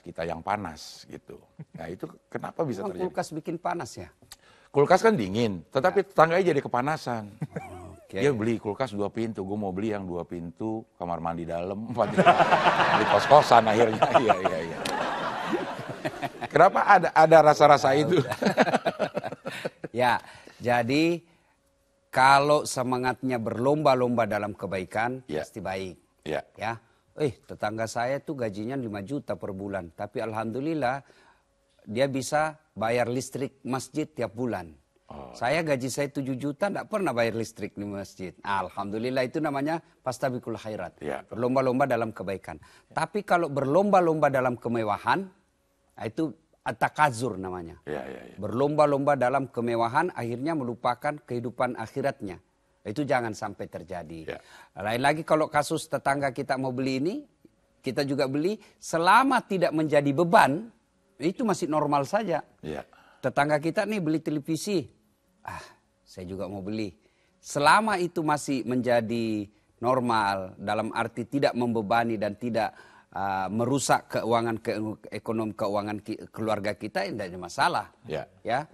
kita yang panas gitu. Nah itu kenapa bisa Memang terjadi? kulkas bikin panas ya? Kulkas kan dingin, tetapi tetangganya jadi kepanasan. Oke. Dia beli kulkas 2 pintu, gue mau beli yang 2 pintu, kamar mandi dalam, 4 di kos-kosan akhirnya. Iya. Kenapa ada rasa-rasa itu? Ya, jadi kalau semangatnya berlomba-lomba dalam kebaikan, Ya. pasti baik. Ya. Ya, tetangga saya tuh gajinya 5 juta per bulan, tapi alhamdulillah dia bisa bayar listrik masjid tiap bulan. Saya gaji saya 7 juta, tidak pernah bayar listrik di masjid. Alhamdulillah itu namanya fastabiqul khairat. Ya. Berlomba-lomba dalam kebaikan. Tapi kalau berlomba-lomba dalam kemewahan, itu takazur namanya. Ya. Berlomba-lomba dalam kemewahan akhirnya melupakan kehidupan akhiratnya. Itu jangan sampai terjadi. Ya. Lain lagi kalau kasus tetangga kita mau beli ini, kita juga beli, selama tidak menjadi beban, itu masih normal saja. Ya. Tetangga kita nih beli televisi, saya juga mau beli. Selama itu masih menjadi normal, dalam arti tidak membebani dan tidak merusak ekonomi keuangan keluarga kita, tidak ada masalah. Ya. Ya.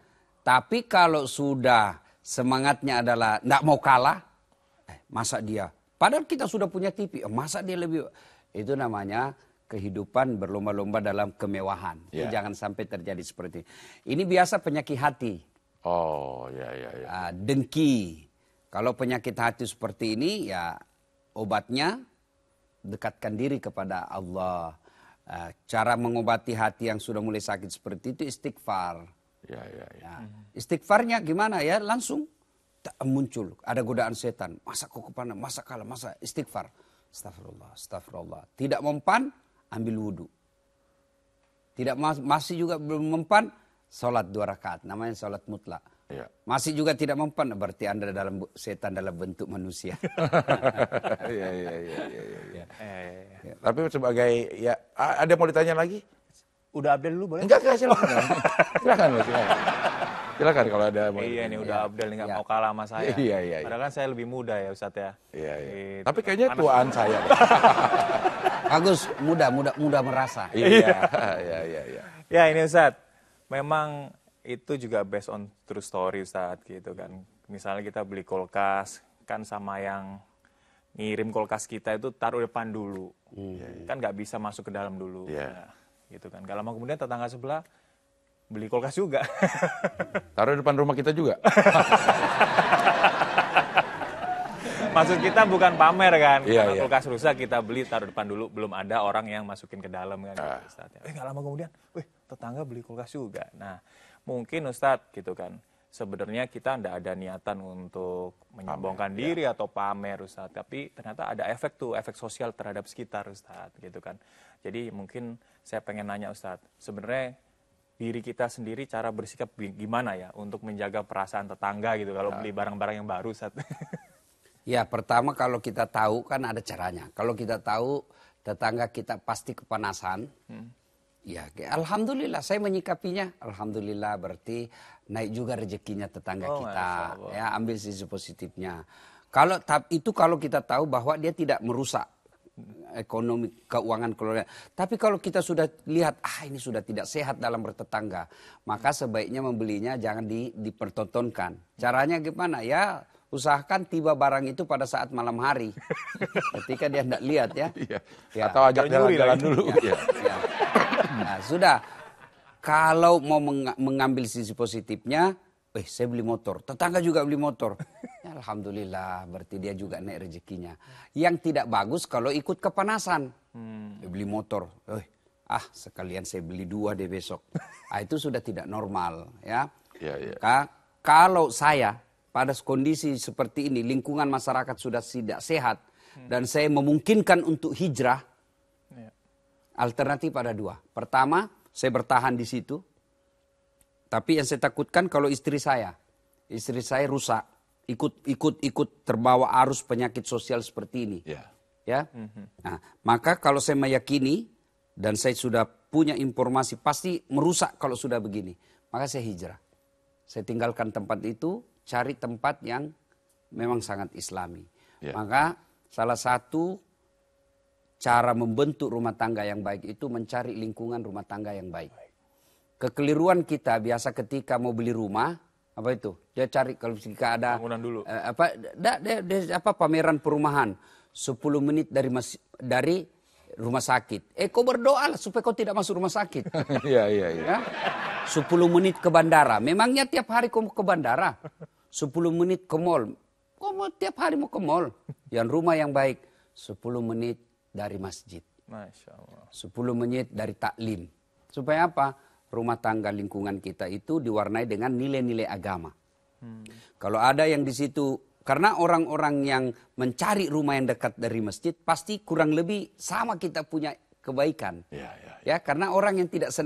Tapi kalau sudah semangatnya adalah tidak mau kalah, masa dia, padahal kita sudah punya TV, masa dia lebih, itu namanya kehidupan berlomba-lomba dalam kemewahan. Ya. Jangan sampai terjadi seperti ini. Ini biasa penyakit hati. Oh, ya. Dengki. Kalau penyakit hati seperti ini, ya obatnya dekatkan diri kepada Allah. Cara mengobati hati yang sudah mulai sakit seperti itu istighfar. Ya. Istighfarnya gimana ya? Langsung muncul. Ada godaan setan. Masa kok kepanas, masa kalah, masa istighfar. Astagfirullah. Tidak mempan, ambil wudhu. Tidak masih juga belum mempan, sholat 2 rakaat. Namanya sholat mutlak. Ya. Masih juga tidak mempan, berarti Anda setan dalam bentuk manusia. Iya. Tapi sebagai, ya ada mau ditanya lagi? Udah update dulu boleh? Enggak, silakan. Silakan kalau ada mau. Iya nih udah update nggak mau kalah sama saya. Iya. Padahal kan saya lebih muda ya Ustadz ya. Iya. Gitu. Tapi kayaknya tuaan saya. Bagus, mudah merasa. Iya. Ya ini Ustadz, memang itu juga based on true story Ustadz gitu kan. Misalnya kita beli kulkas, kan sama yang ngirim kulkas kita itu taruh depan dulu. Kan nggak bisa masuk ke dalam dulu. Nah, gitu kan. Gak lama kemudian tetangga sebelah beli kulkas juga. Taruh depan rumah kita juga. Maksud kita bukan pamer kan. Iya, Karena kulkas rusak kita beli taruh depan dulu. Belum ada orang yang masukin ke dalam kan. Ustadz. Gak lama kemudian, tetangga beli kulkas juga. Nah mungkin Ustadz gitu kan. Sebenarnya kita tidak ada niatan untuk menyombongkan diri atau pamer Ustadz. Tapi ternyata ada efek sosial terhadap sekitar Ustadz gitu kan. Jadi mungkin saya pengen nanya Ustadz. Sebenarnya diri kita sendiri cara bersikap gimana ya untuk menjaga perasaan tetangga gitu kalau beli barang-barang yang baru Ustadz. Ya pertama kalau kita tahu kan ada caranya. Kalau kita tahu tetangga kita pasti kepanasan, ya alhamdulillah saya menyikapinya. Alhamdulillah berarti naik juga rezekinya tetangga kita. Ya ambil sisi positifnya. Kalau kita tahu bahwa dia tidak merusak ekonomi keuangan keluarga. Tapi kalau kita sudah lihat ini sudah tidak sehat dalam bertetangga, maka sebaiknya membelinya jangan dipertontonkan. Caranya gimana? Ya usahakan tiba barang itu pada saat malam hari. Ketika dia tidak lihat ya. Ya. Atau ajak jalan-jalan dulu. Ya. Nah, sudah. Kalau mau mengambil sisi positifnya, saya beli motor. Tetangga juga beli motor. Ya, alhamdulillah, berarti dia juga naik rezekinya. Yang tidak bagus kalau ikut kepanasan. Beli motor. Sekalian saya beli 2 deh besok. Itu sudah tidak normal. Ya. Kalau saya pada kondisi seperti ini, lingkungan masyarakat sudah tidak sehat, dan saya memungkinkan untuk hijrah, alternatif ada 2. Pertama, saya bertahan di situ. Tapi yang saya takutkan kalau istri saya rusak, ikut terbawa arus penyakit sosial seperti ini. Ya. Nah, maka kalau saya meyakini dan saya sudah punya informasi pasti merusak kalau sudah begini, maka saya hijrah. Saya tinggalkan tempat itu, cari tempat yang memang sangat Islami. Maka salah satu cara membentuk rumah tangga yang baik itu mencari lingkungan rumah tangga yang baik. Kekeliruan kita biasa ketika mau beli rumah, apa itu? Dia cari kalau ketika ada Bangunan dulu. pameran perumahan 10 menit dari rumah sakit. Kau berdoa lah supaya kau tidak masuk rumah sakit. Iya, iya, iya. Ya? 10 menit ke bandara. Memangnya tiap hari kau mau ke bandara? 10 menit ke mall. Kau mau tiap hari mau ke mall. Yang rumah yang baik 10 menit dari masjid. Masya Allah. 10 menit dari taklim. Supaya apa? Rumah tangga lingkungan kita itu diwarnai dengan nilai-nilai agama. Kalau ada yang di situ, karena orang-orang yang mencari rumah yang dekat dari masjid, pasti kurang lebih sama kita punya kebaikan. Iya, iya. Ya, karena orang yang tidak senang